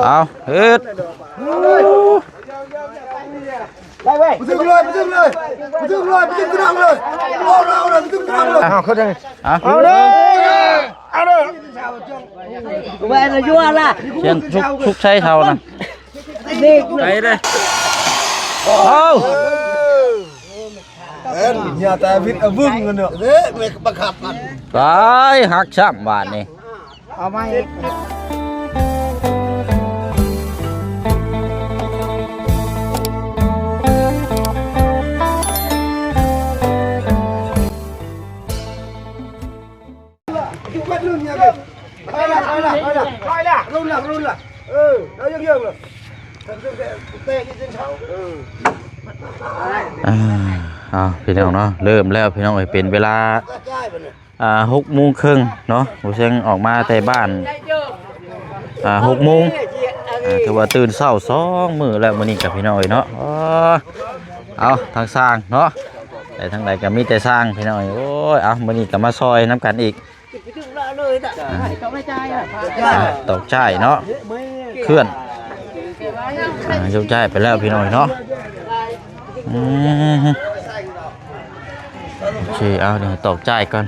เอาเฮ็ดไปถึงเลยไปถึงเลยไปถึงเลยไปถึงกระดังเลยเอาเลยไปถึงกระดังเลยเอาเขาได้เอาเลยเอาเลยแม่ละยั่วล่ะเชียนชุกใช้เท่านะไปเลยเอาอย่าแต่วิทย์วึ่งกันเนอะเด้ไม่บังคับมันไปหักช้ำบาทนี่เอาไหมรุ่นละแล้วยังเลยเตะยิงเช้าพี่น้องเนาะเริ่มแล้วพี่น้องเป็นเวลา6 โมงครึ่งเนาะผมเชียงออกมาแต่บ้าน6 โมงถือว่าตื่นเช้า2 มื้อแล้วมื้อนี้กับพี่น้องเนาะเอาทางสร้างเนาะแต่ทางไหนก็มีแต่สร้างพี่น้องโอ้ยเอามื้อนี้ก็มาซอยน้ำกันอีกตกใจเนาะเคลื่อนยกใจไปแล้วพี่น้อยเนาะชี้เอาเดี๋ยวตกใจก่อน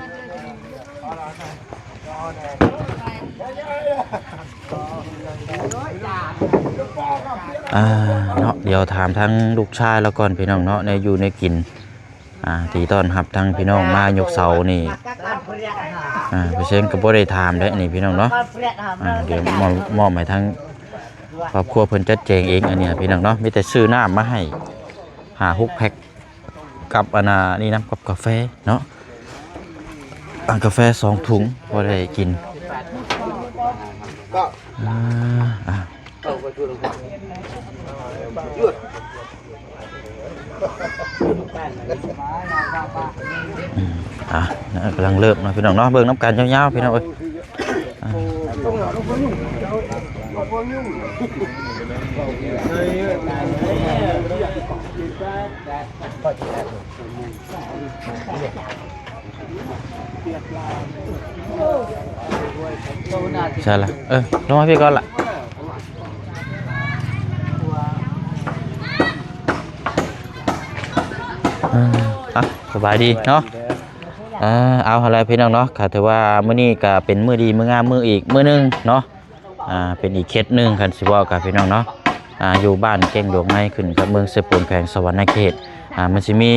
เนาะเดี๋ยวถามทั้งลูกชายแล้วก่อนพี่น้องเนาะในอยู่ในกินตีต้อนรับทั้งพี่น้องมายกเสานี่พี่เชนก็บ่ได้ถามได้นี่พี่น้องเนาะเดี๋ยวมอบให้ทั้งครอบครัวเพิ่นจัดแจงเองอันนี้พี่น้องเนาะมีแต่ซื้อน้ำมาให้6 แพ็คกับนี่น้ำกับกาแฟเนาะกาแฟ2 ถุงพอได้กินกำลังเลิกนะพี่น้องเนาะเบิ่งน้ำกันยาวๆพี่น้องเอ้ยใช่ละลงมาพี่ก่อนละสบายดีเนาะเอาอะไรพี่น้องเนาะค่ะถือว่ามื้อนี้ก็เป็นมื้อดีมื้องามมื้ออีกมื้อนึงเนาะเป็นอีกเคสนึงคันสิว่ากับพี่น้องเนาะอยู่บ้านเก่งหลวงในขึ้นกับเมืองเสปูนแขวงสวรรณเขตมันสิมี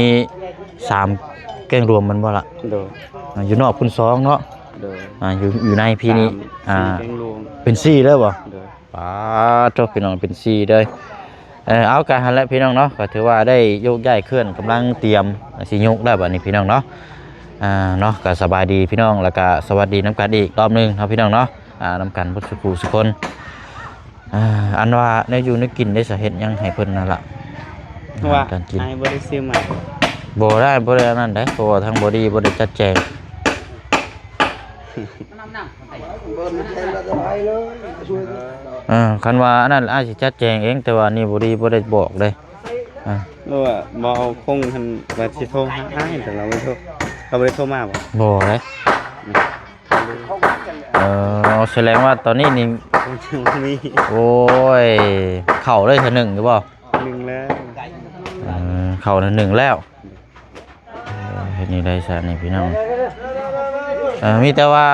3เก่งรวมมันบ่ล่ะอยู่นอกพุ่น2เนาะอยู่ในพี่นี้เป็น4เด้อบ่ป้าเจ้าพี่น้องเป็น4เด้อเอาการหันแล้วพี่น้องเนาะก็ถือว่าได้โยกย้ายเคลื่อนกำลังเตรียมสิยกได้บัดนี้พี่น้องเนาะเนาะก็สบายดีพี่น้องแล้วก็สวัสดีน้ำกันอีกรอบนึงครับพี่น้องเนาะน้ำกันพุทธภูสุคนอันว่าในอยู่ในกินได้สาเหตุยังให้เพิ่นนั่นล่ะว่าไอ้บริซื้อใหม่บ่ได้นั่นได้เพราะว่าทางบอดี้บ่ได้จัดแจงคันว่าอันนั้นอาจสิจัดแจงเองแต่ว่านี่บอดี้บ่ได้บอกเลยว่าบ่เอาคงทันว่าสิโทรหาอ้ายแต่เราไม่โทรเราบ่ได้โทรมาบ่เลยแสดงว่าตอนนี้นี่มีโอ้ยเข้าได้เท่านึงหรือบ่1แล้วเข้า1แล้วเฮ็ดนี่ได้ซะนี่พี่น้องมีแต่ว่า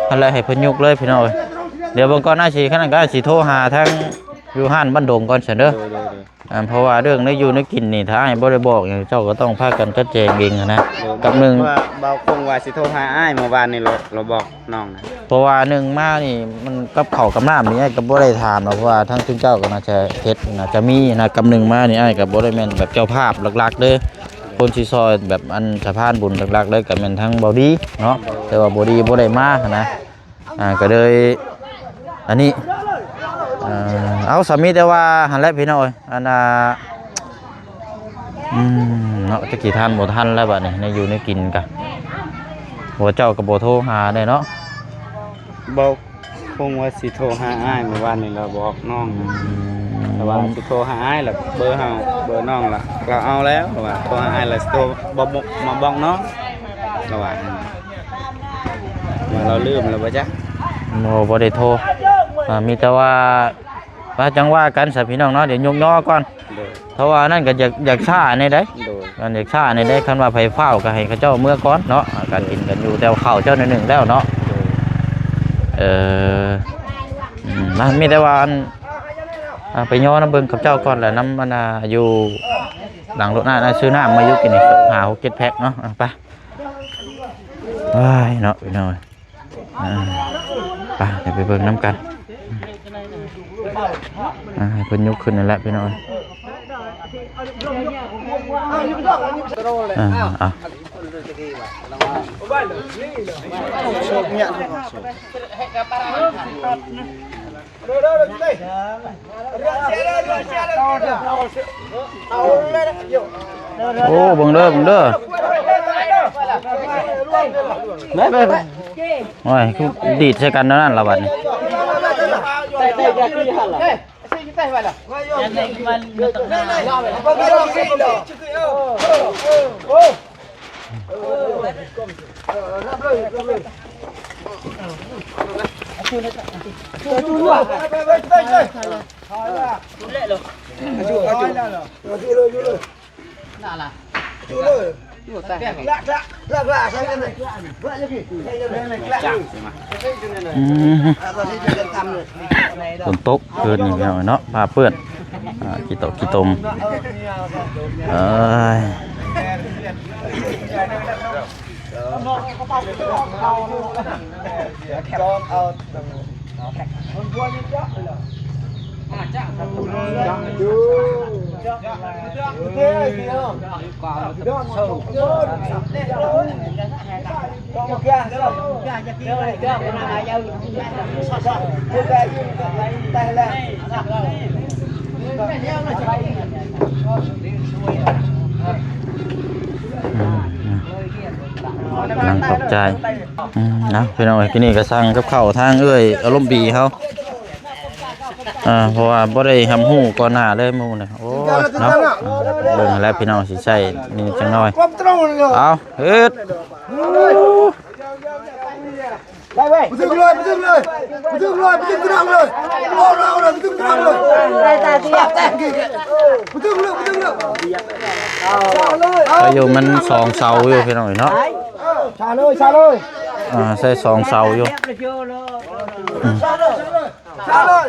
อะไรให้เพิ่นยกเลยพี่น้องเดี๋ยวเบิ่งก่อนหน้าสิขนาดก็สิโทรหาทางอยู่ห้านบ้านดงก่อนซั่นเด้อเพราะว่าเรื่องได้อยู่ได้กินนี่ถ้าให้บ่ได้บอกเจ้าก็ต้องพากันจัดแจงเองนะกับนึงว่าเบาคงว่าสิโทรหาอ้ายเมื่อวานนี่เราบอกน้องนะเพราะว่านึงมานี่มันกับข้าวกับน้ำนี่ก็บ่ได้ถามเพราะว่าทั้งทุกเจ้าก็น่าจะเฮ็ดน่าจะมีนะกับนึงมานี่อ้ายก็บ่ได้แม่นแบบเจ้าภาพหลักๆเด้อคนสิซอยแบบอันสะพานบุญหลักๆเลยก็แม่นทั้งบอดี้เนาะแต่ว่าบอดี้บ่ได้มานะก็เลยอันนี้เอาสามีแต่ว่าหันแล้วพี่น้อยอันเนาะจะกี่ทันบ่ทันแล้วบัดนี้ในอยู่ในกินกะหัวเจ้าก็บ่โทรหาได้เนาะบอกคงว่าสิโทรหาอ้ายเมื่อวานนี่เราบอกน้อง แต่ว่าสิโทรหาอ้ายแล้วเบอร์เฮาเบอร์น้องล่ะเราเอาแล้วแต่ว่าโทรหาอ้ายแล้วสิโทรบ่มาบอกน้องระหว่างเราลืมแล้วบ่จ๊ะ บ่ได้โทรมีแต่ว่าจังว่ากันซะพี่น้องเนาะเดี๋ยวยกย่อก่อน โดย เพราะว่านั่นก็อยากช้าในได้ โดย มันอยากช้าในได้คันว่าไผฟ้าวก็ให้เขาเจ้าเมื่อก่อนเนาะการกินกันอยู่แต่ว่าข้าวเจ้าหนึ่งแล้วเนาะมีแต่ว่าไปย่อน้ำเบิ่งกับเจ้าก่อนแหละน้ำมันอยู่หลังรถหน้าซื้อน้ำมาอยู่กินนี่5 6 7 แพ็คเนาะไปว้ายเนาะพี่น้อยไปเดี๋ยวไปเบิ่งน้ำกันให้เพิ่นยกขึ้นนั่นแหละพี่น้อยโอ้เบิ่งเด้อไปโอ้ยคือดีดใส่กันนั่นล่ะบัดนี้ฝนตกคืนนี่เนาะผ้าเปื้อนกี่ตมนั่งตกใจนะพี่น้องที่นี่ก็สั่งกับข้าวทางอารมณ์ดีเขาเพราะว่าบ่ได้ทำหูก่อนหน้าเลยมูเนี่ยโอ้เนาะเบิ่งแล้วพี่น้องสิใช่นี่จังน้อยเอาเฮ็ดไปถึงเลยกระดังเลยเอาเลยไปถึงกระดังเลยไปถึงเลยก็อยู่มัน2 เสาอยู่พี่น้องเนาะชาเลยใส่2 เสาอยู่ชาเลย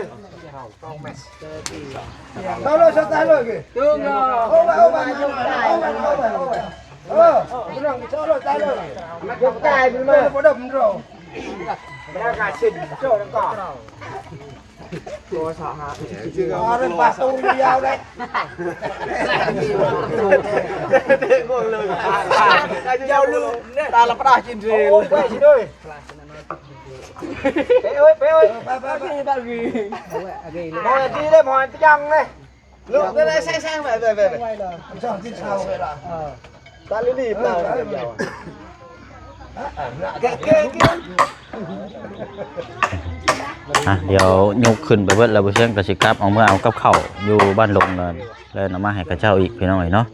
เดี๋ยวยกขึ้นไปเบิดแล้วบ่เชิงก็สิกลับเอาเมื่อเอากับข้าวอยู่บ้านลงเลยแล้วนำมาให้กับเจ้าอีกพี่น้องเนาะ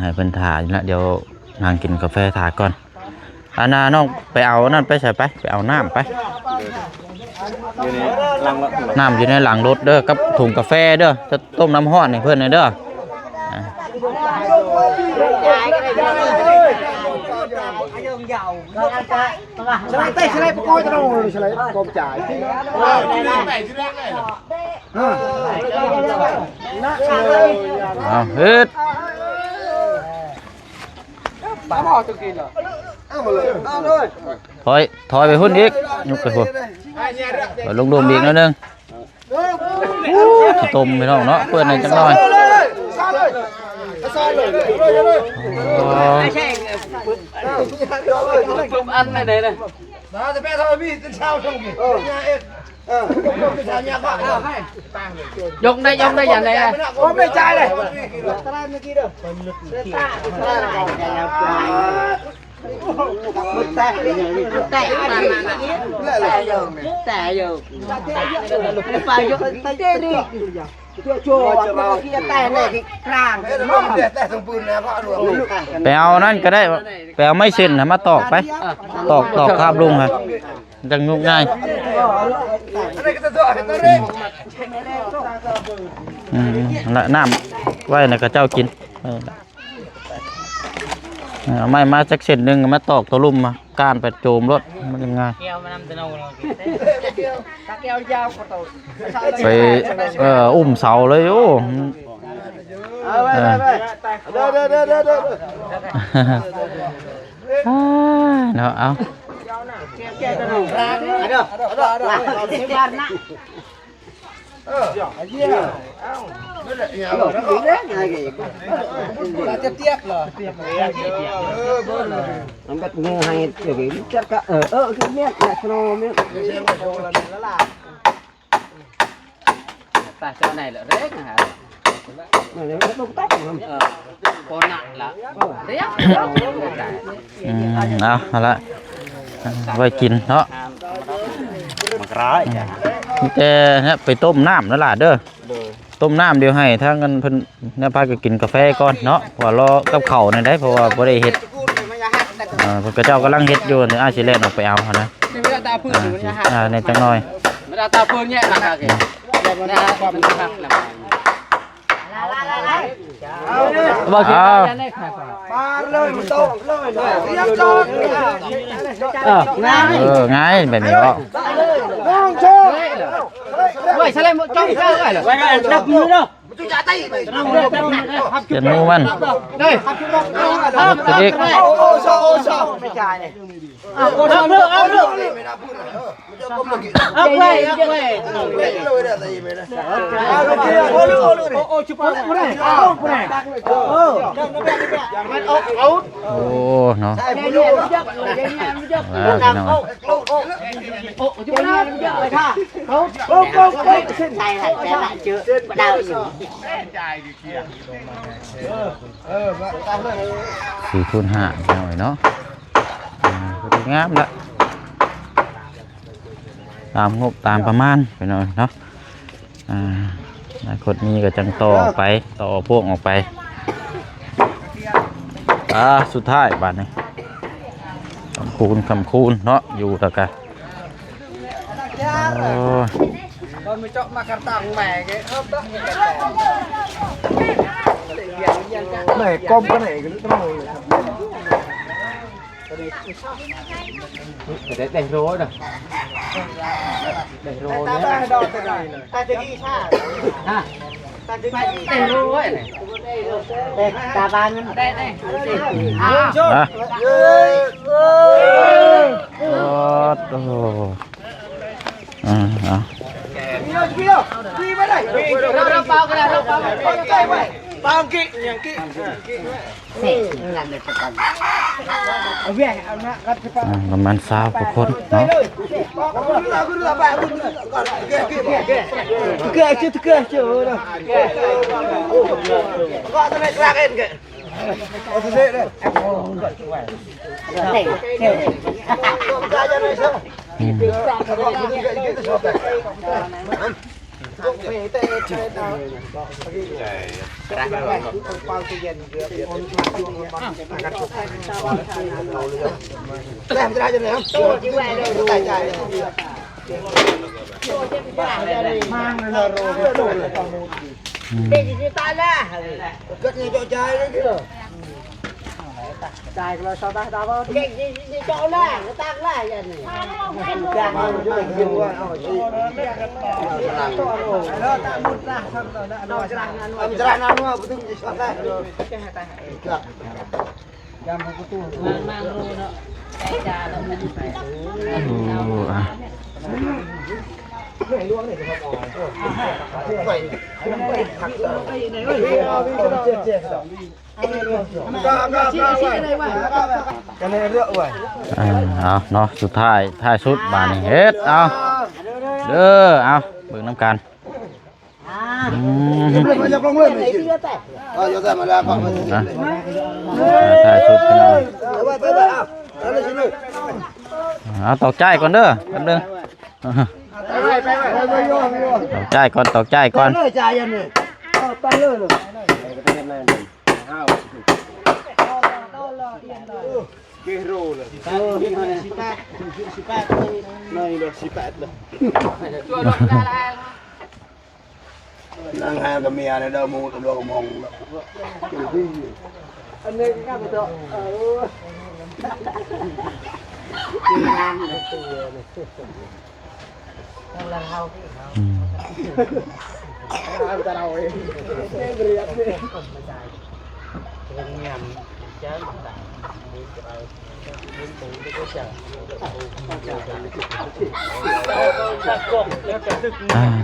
ให้เพิ่นถ่าอยู่ละเดี๋ยวนางกินกาแฟถ่าก่อนน้องไปเอานั่นไปใส่ไปเอาน้ำไปน้ำอยู่ในหลังรถเด้อกับถุงกาแฟเด้อจะต้มน้ำร้อนให้เพิ่นเด้อSelai pokok itu dong, selai kom cai. Hết. Thôi về hôn đi, nhúc cái hôn. Và lung đùm điện nữa nâng. Thì tôm phải không nó, quên này chắc rồi. Ăn này này này. Đó thì bé thôi biết sao không kì. Dùng đây dàn này nè. Có mấy chai này. ไปเอานั่นก็ได้ไปเอาไม้เส้นมาตอกไปตอกคาบลุงฮะจังงุกง่ายละน้ำไว้นะก็เจ้ากินเอาไม้มาจักเส้นหนึ่งมาตอกตัวลุ่มมาก้านไปโจมรถมันยังไงไปอุ้มเสาเลยโอ้เนาะเอามันก็งูให้เดี๋ยวนี้จัดก็คือเมียนะโนเมีย ตาเจ้าไหนเหรอเร็กนะฮะ มันเลยต้องตัดมัน โคนหนักละเร็ก เอาละไว้กินเนาะมันร้ายแต่เนี่ยไปต้มน้ำนั่นแหละเด้อต้มน้ำเดียวให้ถ้างั้นเพิ่นเนี่ยพาก็กินกาแฟก่อนเนาะเพราะรอกับข้าวนี่ได้เพราะว่าบ่ได้เฮ็ดเพิ่นก็เจ้ากำลังเฮ็ดอยู่นี่อาสิแล่นออกไปเอาหั่นนะในจังน้อย ไม่ได้ตาปืนเนี่ยนะครับแกนะมันหักแล้วบ่คิดว่าจะได้ค่ะ มาเลยมันโตเลยเรียบจอด ง่ายแบบนี้ก็ น้องโชว์ เว้ยใช่เลยจ้องเจ้าเลยไว้กันดับมือเนาะ เปลี่ยนมือมัน เฮ้ย ตัวเด็ก โอ้โชไม่ใช่เนี่ยเอาเรื่องไม่น่าพูดเลยเอาไปเลยได้ตีไปนะเอาไปโอ้ชุบไปเลยเอา โอ้เนาะ ได้ผู้รู้เยอะเลยเยอะเยอะ พี่น้อง โอ้ชุบไปเยอะเลยค่ะเขาเส้นไทยแต่ละเจอดาวอยู่ 4คูณ5หน่อยเนาะก็งามละตามงบตามประมาณไปหน่อยเนาะคนนี้ก็จังต่อไปต่อพวกออกไปสุดท้ายบัดนี้คำคูณเนาะอยู่ตะกะตอนไปเจาะมากระตังแหม่แกไหนก้มก็ไหนก็ต้องเลยแต่โรยนะแต่โรยเนี่ยตาจะกี่ชาฮะแต่โรยตาบานได้ชมพี่ไม่ได้เราเปล่าก็ได้เราเปล่าใกล้ไว้บางกี่อย่างกี่เฮ้ยงานเด็กกันเอาเบี้ยเอาหน้ารัดไปประมาณ20 กว่าคนเนาะเกลือชื่อเกลือชื่อนะก็จะไม่กล้าเองแกเอาสิเด้เฮ้ยเฮ้ยได้ยังไงซะTài rồi sao ta đâu có cái gì chỗ là nó tăng lại vậy này. Càng hơn chứ mình dùng qua. Đó ta bút ra xong rồi nó ăn ra nó mua bút gì sao đây. Làm một cái tu mang rô đó. Cái trà đó mình phải. Cái này luôn này thì không còn. Vậy. Cái này ơi. Chết.เอาเนาะสุดท้ายสุดบานนี้เฮ็ดเอาเด้อเอาเบิ่งน้ำกันท้ายสุดพี่น้องเอาตอกใจก่อนเด้อกันเด้อ ตอกใจก่อนตอกใจก่อน เลยจ่ายยันนี่ไปเลยเลยนั่งหากับเมียในดาวมูกับดวงมองอันนี้ก็ไปต่อ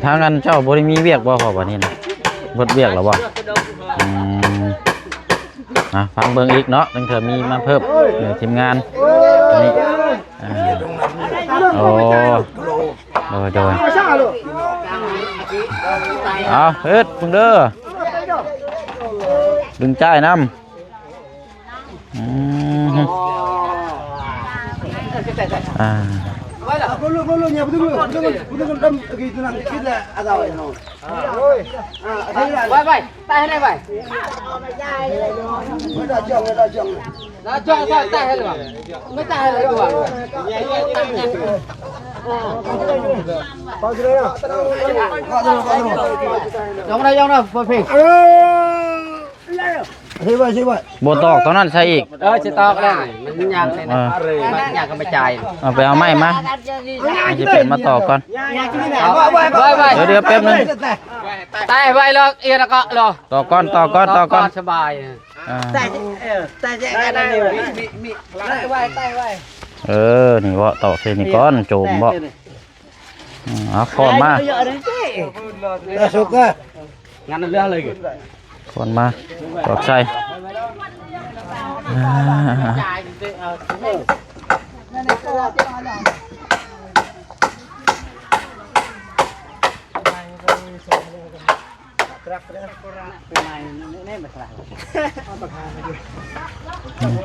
ทางนั้นเจ้าบ่ได้มีเวียกบ่พอบัดนี้นะเบิดเวียกแล้วบ่ฟังเบิ่งอีกเนาะตั้งเถื่อมีมาเพิ่มทีมงานอันนี้โอ้โดยเอาเฮ็ดเพิ่งเด้อดึงจ่ายนำBelum ya betul dam gitu nanti kita ada no. Vai, tay này vai. Ada jong. Nó cho tay hay là mấy tay hay là đúng không? Dòng đây, phơi phình. Thế vậy. บ่ตอกตอนนั้นใส่อีก Chỉ to cái này, mình nhang này này. Nhang cái chài. เอาไปเอาไม้มาจะเป็นมาตอกก่อน Vai. เดี๋ยวแป๊บนึง Tay vai lo, yên là cọ lo. ตอกก่อน สบาย Tay cái này vai. นี่บ่ตอกเส้นนี่ก่อนโจมบ่เอาค้อนมา Dah suka. Ngăn nó lưa lên. ค้อนมาตอกใส่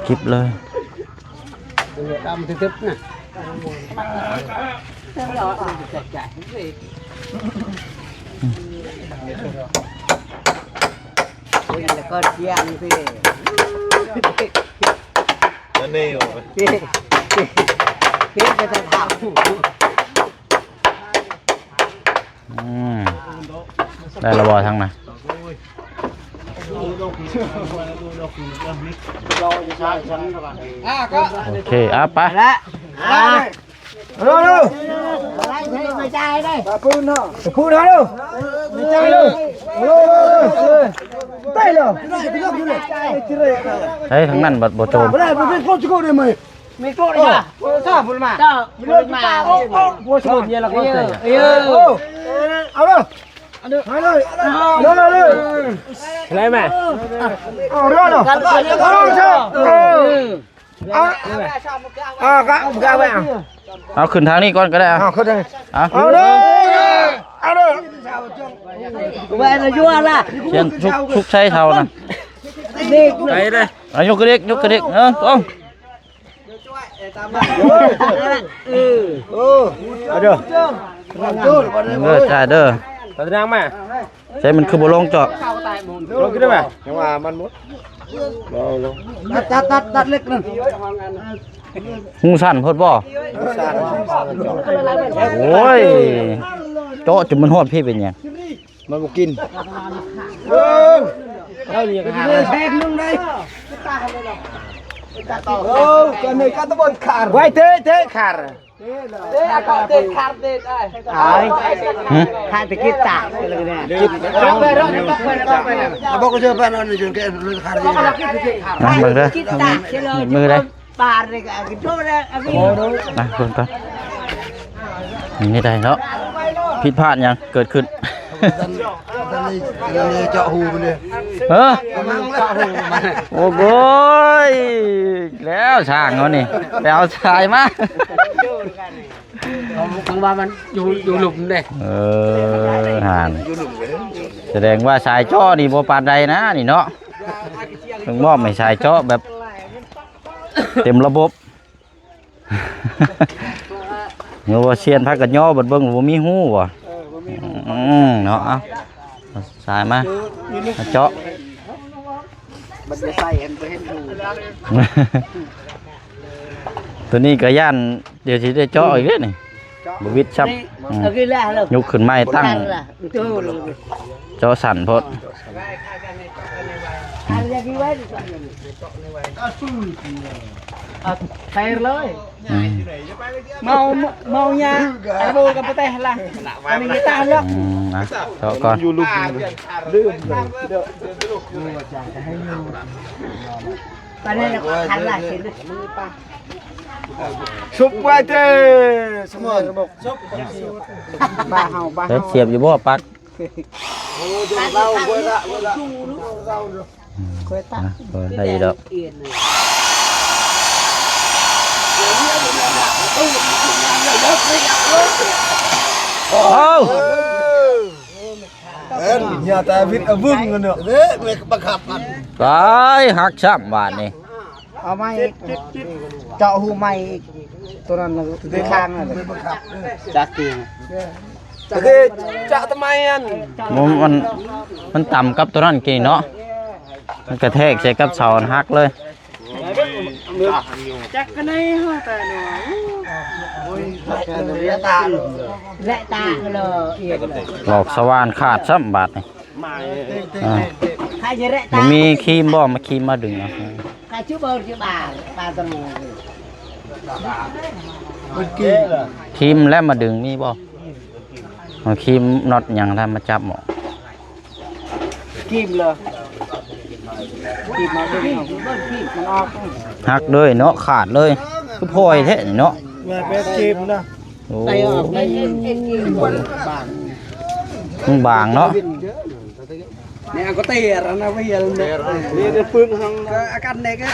คลิปเลย Đâm tiếp nè. Con chiang thì Ini. cái ta thảo ได้ระบอทั้งน่ะโอเคเอาไป Alo. mày trai đây. Phun hả đâu? Mày trai đâu? Tay đâu? เฮ้ยทั้งนั้นบัดบ่โจม Đây, bên con chú đây mày. Mày cột đi à? Sao phun mà? Đâu? Phun mà. Vô số nhiên là con tẩy. Alo đâu? Hai nơi. Nơi. Lấy mày. Đó đâu? Gà vậy à? เอาขึ้นทางนี้ก่อนก็ได้เอา Không đây. เอา Alo đâu? Vậy là vua là. เชียนชุกใช้เท่านะ Đi. เอายกกระเด็กต้อง Ada. จ่ายเด้อ Tao đang mà. ใช้มันคือบ่ลงเจาะ Lông cái đó mà. Nhưng màมันmuốn. Tắt lek lên. หูสั่นโพดบ่โอ้ยเจาะจนมันฮอดพี่เป็นหยัง Mà một kin. Đâu liền hàng. Xem luôn đây. Cái này cá tao bồn khả. Quay thế khả. Thế à có tên khát tên ai. Ai? Khát thì kết tả. Bóc cái chưa bạn ăn rồi cái khả gì. นะเบิ่งเด้อมือได้ Bà này cả cái chỗ đó. นะเบิ่งก่อนนี่ได้เนาะผิดพลาดหยังเกิดขึ้น เจาะหูมันเลย เออโอ้โหยแล้วช่างเขานี่ไปเอาชายมา Thằng baมันอยู่หลุมเด้ ห่านแสดงว่าสายจ้อนี่บ่ปานใดนะนี่เนาะต้องมอบให้สายจ้อแบบเต็มระบบ โยว่าเชียนพักกันย่อบัดเบิ่งบ่มีหู้บ่เนาะเอาสายมาเจาะ มันจะใส่เห็นไปเห็นดู ตัวนี้ก็ย่านเดี๋ยวสิได้เจาะอีกเด้อนี่บ่วิดซับ เอากี่แล้วล่ะ ยกขึ้นไม้ตั้ง เจาะสั่นโพด อะไรกี่ไว้ใส่เลย mau nha anh vô cái tay là anh người ta luôn นะเจาะก่อน cái này là khăn lại xin đi sụp quay tê xong rồi ba hào ba เดี๋ยวเสียบอยู่บ่ปัก rau quay lại ได้อีกดอกโอ้ nhà ta viết ở vương rồi nữa đấy mày bạc hạt mặt ตายหักซ้ำบาดนี่ เอาไม้เจาะหูไม้ตัวนั้นคือข้างนั่น จักตีน thế chạ tao may ăn มันต่ำกับตัวนั้นกี่เนาะมันกระแทกใส่กับเสาหักเลย chắc cái này hả ta nó lẹ ta là yên หลอกสว่านขาดซ้ำบาดนี่ hai giờ lẹ บ่ ta มีครีมบ่มาครีมมาดึงเอา hai chú bơ chứ bà tao ngồi ครีมแล้วมาดึงมีบ่เอาครีมน็อตหยังทำมาจับหมอ kim là kim nó đừng không kim nó off หักเลยเนาะขาดเลยคือพลอยแท้นี่เนาะ mày bé chim nè โอ้ tay off đây มันบางเนาะ nè có tiền rồi nó bây giờ đi đến phương hằng căn này cái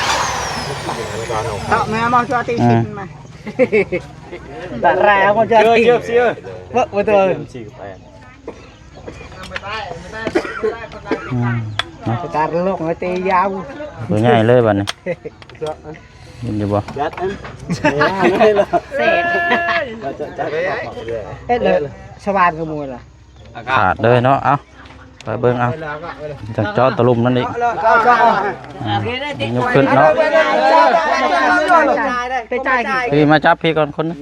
tạo mẹ mau cho tí xin mà đã ra con cho tí chưa vợ với tôi อืมเนาะ ta lúc nó tì dao ตัวใหญ่เลยบัดนี้เห็นอยู่บ่ dắt em sẹt hết là sao bàn cái mùi là ขาดเลยเนาะเอาไปเบิ่งเอาจังเจาะตะลุมนั่นอีกยกขึ้นเนาะ cái chai kìa พี่มาจับพี่ก่อนคนนึง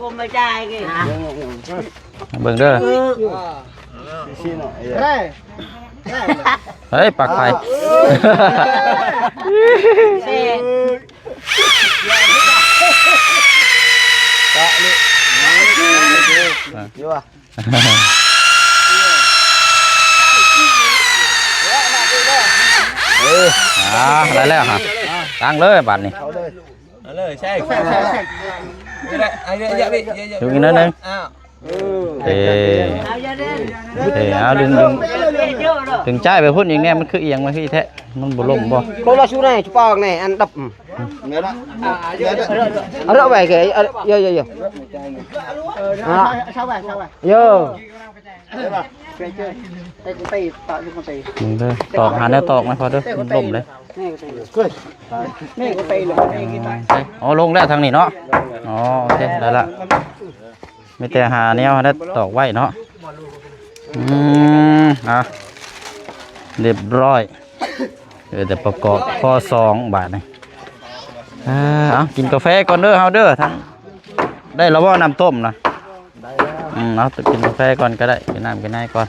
con cái chai kìa มาเบิ่งเด้อ đây เฮ้ยปักไฟ sẹt chưa ได้แล้วฮะตั้งเลยบัดนี้ เลยใช่นี่แหละไอ้เยอะพี่เยอะ อยู่อีกนิดนึง อ้าว เอ้ เอาเยอะเด่น เอาดึงใจไปพุ่นอีกแน่มันคือเอียงมาที่แท้มันบ่ล่มบ่ cô lo chú này chú bao này ăn đập nghe đó ở đâu vậy kìa giờ giờ giờ sao vậy giờ đây con tì tạo cho con tì มึงเด้อตอกหาแนวตอกไหมพอเด้อมันล่มเลย นี่con tì là đây cái tay อ๋อลงแล้วทางนี้เนาะอ๋อโอเคได้ละมีแต่หาแนวได้ตอกไว้เนาะอ่ะเรียบร้อยเดี๋ยวแต่ประกอบข้อ2 บาทนี่เอากินกาแฟก่อนเด้อเฮาเด้อทั้งได้แล้วว่าน้ำต้มนะเอากินกาแฟก่อนก็ได้กินน้ำกินน้ำก่อน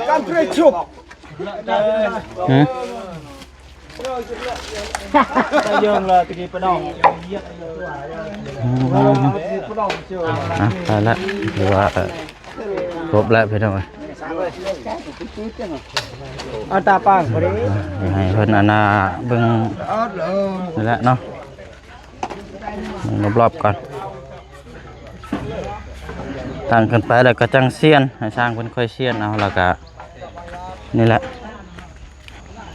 cam phê chụp dương là từ cái đòn ได้แล้วหรือว่าครบแล้วพี่น้อง ở ta pang có đấy ให้เพิ่นอันน่ะเบิ่งนี่แหละเนาะรอบๆก่อนตั้งกันไปแล้วก็จังเซียนให้สร้างเพิ่นค่อยเซียนเอาแล้วก็นี่แหละ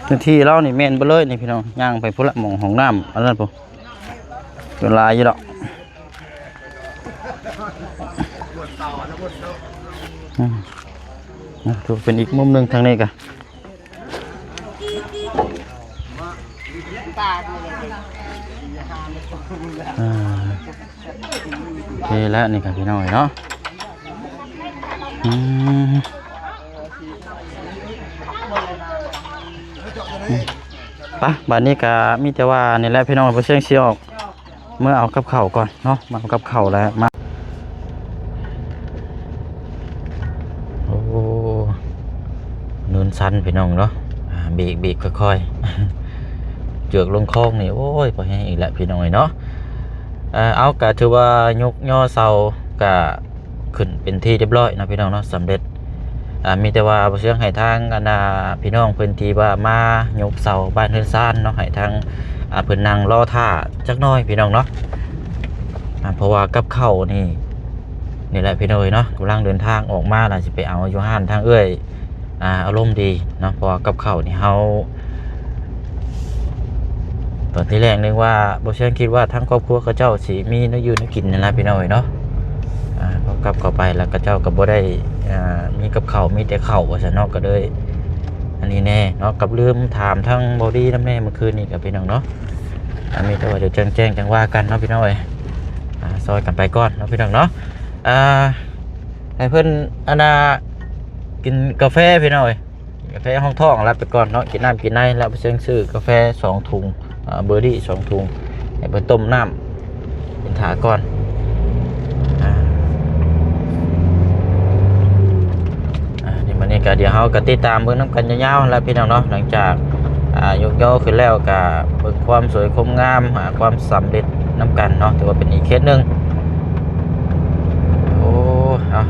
พื้นที่เรานี่แม่นบ่เลยนี่พี่น้องย่างไปพุ่นละหม่องห้องน้ำอันนั้นพุ่นเป็นลายอยู่ดอกดูเป็นอีกมุมหนึงทางนี้ก็ โอเคแล้วนี่ครับพี่น้อยเนาะปะบัดนี้ก็มีแต่ว่านี่แหละพี่น้องเพื่อเชียงเชียวเมื่อเอากับเข่าวก่อนเนาะมาเอากับเข่าวแล้วมาโอ้เนินสันพี่น้องเนาะเบรกค่อยๆเจือกลงคลองนี่โอ้ยพอให้อีกแล้วพี่น้องเนาะเอากะถือว่ายกย่อเสากะขึ้นเป็นที่เรียบร้อยนะพี่น้องเนาะสำเร็จมีแต่ว่าเชื่อให้ทางพี่น้องพื้นที่ว่ามายกเสาบ้านเฮือนซ่านเนาะให้ทางเพิ่นนั่งรอท่าจักหน่อยพี่น้องเนาะเพราะว่ากับเข้านี่แหละพี่น้อยเนาะกำลังเดินทางออกมาล่ะสิไปเอาอยู่ห้านทางเอื้อยอารมณ์ดีเนาะเพราะว่ากับเข้านี่เฮาตอนที่แรกนึกว่าบ่เชื่อคิดว่าทั้งครอบครัวเขาเจ้าสิมีเนื้ออยู่เนื้อกินนั่นล่ะพี่น้อยเนาะพอกลับเข้าไปแล้วก็เจ้าก็บ่ได้มีกับข้าวมีแต่ข้าวว่าซั่นเนาะก็เลยอันนี้แน่เนาะกับลืมถามทั้งบอดี้น้ำแน่เมื่อคืนนี้กับพี่น้องเนาะมีแต่ว่าเดี๋ยวแจ้งจังว่ากันเนาะพี่น้อยซอยกันไปก่อนเนาะพี่น้องเนาะให้เพิ่นกินกาแฟพี่น้อยกาแฟห้องท้องรับไปก่อนเนาะกินน้ำกินในแล้วไปซื้อกาแฟ2 ถุงเบอร์ดี้2 ถุงให้เพิ่นต้มน้ำเป็นถาก่อนนี่ก็เดี๋ยวเราก็ติดตามเบิ่งน้ำกันยาวๆแล้วพี่น้องเนาะหลังจากยกย่อขึ้นแล้วก็เบิ่งความสวยความงามความสำเร็จน้ำกันเนาะถือว่าเป็นอีกเคสหนึ่งโอ้เอา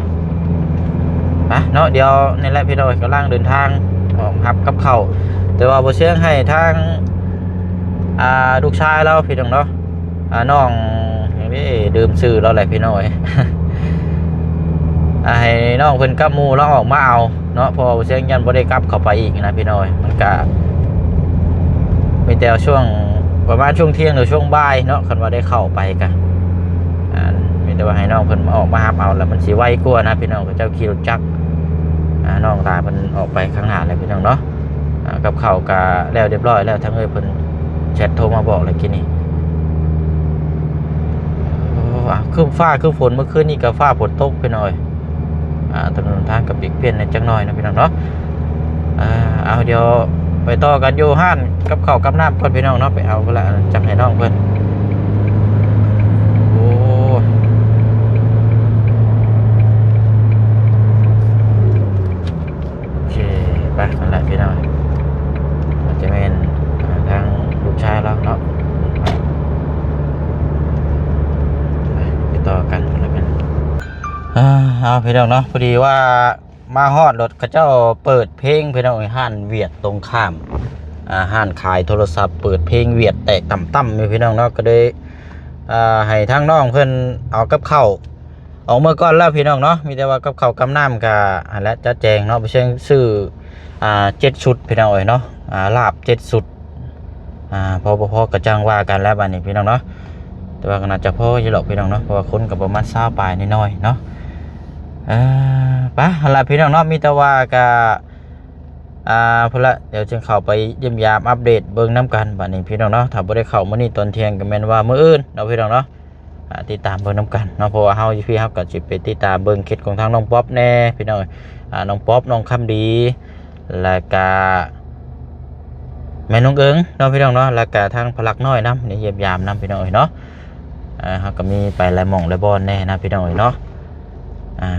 เนาะเดี๋ยวนี่แหละพี่น้องกำลังเดินทางออกรับกับเขาแต่ว่าบ่เชื่อให้ทางลูกชายเราพี่น้องเนาะน้องอย่างนี้ดื่มซื้อเราแหละพี่น้อย ให้น้องเพิ่นกับหมู่แล้วออกมาเอาเนาะพอเสียงยันบ่ได้กลับเข้าไปอีกนะพี่น้อยมันก็มีแต่ช่วงประมาณช่วงเที่ยงหรือช่วงบ่ายเนาะคันว่าได้เข้าไปกันมีแต่ว่าให้น้องเพิ่นออกมารับเอาแล้วมันสิไวกว่านะพี่น้องเจ้าขี่รถจักรน้องตาเพิ่นออกไปข้างหน้าเลยพี่น้องเนาะกับเข้าก็แล้วเรียบร้อยแล้วทั้งเอ้ยเพิ่นแชทโทรมาบอกเลยกินนี่คือฟ้าคือฝนเมื่อคืนนี้ก็ฟ้าฝนตกไปหน่อยถนนทางกับปีกเปลี่ยนในจังหน่อยนะพี่น้องเนาะเอาเดี๋ยวไปต่อกันอยู่ห้านกับข้าวกับน้ำก่อนพี่น้องเนาะไปเอาก็แล้วจังให้น้องเพื่อนโอ้โอเคไปนั่นแหละพี่น้องมันจะเป็นทางลูกชายแล้วเนาะไปต่อกันแล้วกันเอาพี่น้องเนาะพอดีว่ามาฮอดรถเขาเจ้าเปิดเพลงพี่น้องห้านเวียดตรงข้ามห้านขายโทรศัพท์เปิดเพลงเวียดแตกต่ำๆพี่น้องเนาะก็เลยให้ทางน้องเพิ่นเอากับข้าวออกเมื่อก่อนแล้วพี่น้องเนาะมีแต่ว่ากับข้าวกับน้ำกับและจะแจงเนาะไปเช่นซื้อ7 ชุดพี่น้องเนาะลาบ7 ชุดพอๆกระจังว่ากันแล้วบัดนี้พี่น้องเนาะแต่ว่าก็น่าจะพออยู่หรอกพี่น้องเนาะเพราะว่าคนกับประมาณ20 ปลายนิดหน่อยเนาะปะอะไรพี่น้องเนาะมีแต่ว่าก็พอละเดี๋ยวจึงเข้าไปเยี่ยมยามอัปเดตเบิ่งน้ำกันบัดนี้พี่น้องเนาะถ้าบ่ได้เข้ามื้อนี้ตอนเที่ยงก็แม่นว่ามื้ออื่นเนาะพี่น้องเนาะติดตามเบิ่งน้ำกันเนาะเพราะว่าเฮาพี่เฮาก็สิไปติดตามเบิ่งเคล็ดของทางน้องป๊อปแน่พี่น้องน้องป๊อปน้องคำดีแล้วก็แม่น้องเอิงเนาะพี่น้องเนาะแล้วก็ทางพลักน้อยนำนี่เยี่ยมยามนำพี่น้องเนาะเฮาก็มีไปหลายหม่องหลายบ่อนแน่นะพี่น้องเนาะ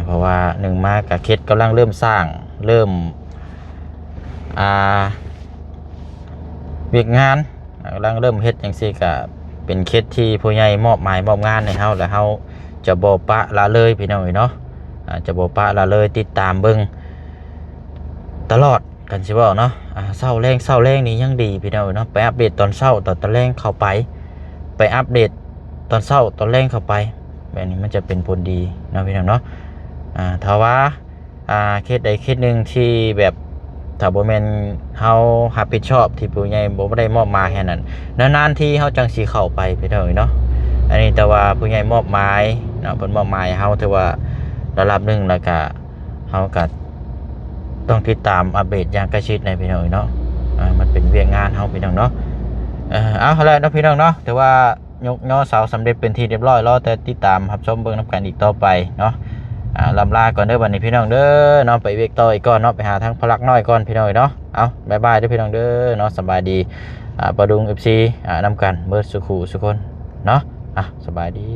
เพราะว่า1มากับเคสกำลังเริ่มสร้างเริ่มเวียกงานกำลังเริ่มเฮ็ดจังซี่ก็เป็นเคสที่ผู้ใหญ่มอบหมายมอบงานให้เฮาแล้วเฮาจะบ่ปะละเลยพี่น้องเนาะจะบ่ปะละเลยติดตามเบิ่งตลอดกันสิบ่เนาะเช้าแรงนี่ยังดีพี่น้องเนาะไปอัปเดตตอนเช้าตอนแรงเข้าไปอัปเดตตอนเช้าตอนแรงเข้าไปแบบนี้มันจะเป็นผลดีนะพี่น้องเนาะถ้าว่าเคสใดเคสหนึ่งที่แบบถ้าบ่แม่นเฮารับผิดชอบที่ผู้ใหญ่บ่ได้มอบหมายแค่นั้นนานๆที่เฮาจังสิเข้าไปพี่น้องเนาะอันนี้แต่ว่าผู้ใหญ่มอบหมายเนาะเพิ่นมอบหมายเฮาถือว่าระดับหนึ่งแล้วก็เฮาก็ต้องติดตามอัปเดตอย่างใกล้ชิดในพี่น้องเนาะมันเป็นเวียกงานเฮาพี่น้องเนาะ เอาแล้วเนาะพี่น้องเนาะแต่ว่ายกย่อเสาสำเร็จเป็นที่เรียบร้อยแล้วแต่ติดตามรับชมเบิ่งนํกันอีกต่อไปเนาะลำลาก่อนเด้อบัดนี้พี่น้องเด้อเนาะไปเวกต่ออีกก่อนเนาะไปหาทางพลักน้อยก่อนพี่น้องเนาะเอาบ๊ายบายเด้อพี่น้องเด้อเนาะสบายดีปะดุง FC นำกันเบิดสุขุสุคนเนาะสบายดี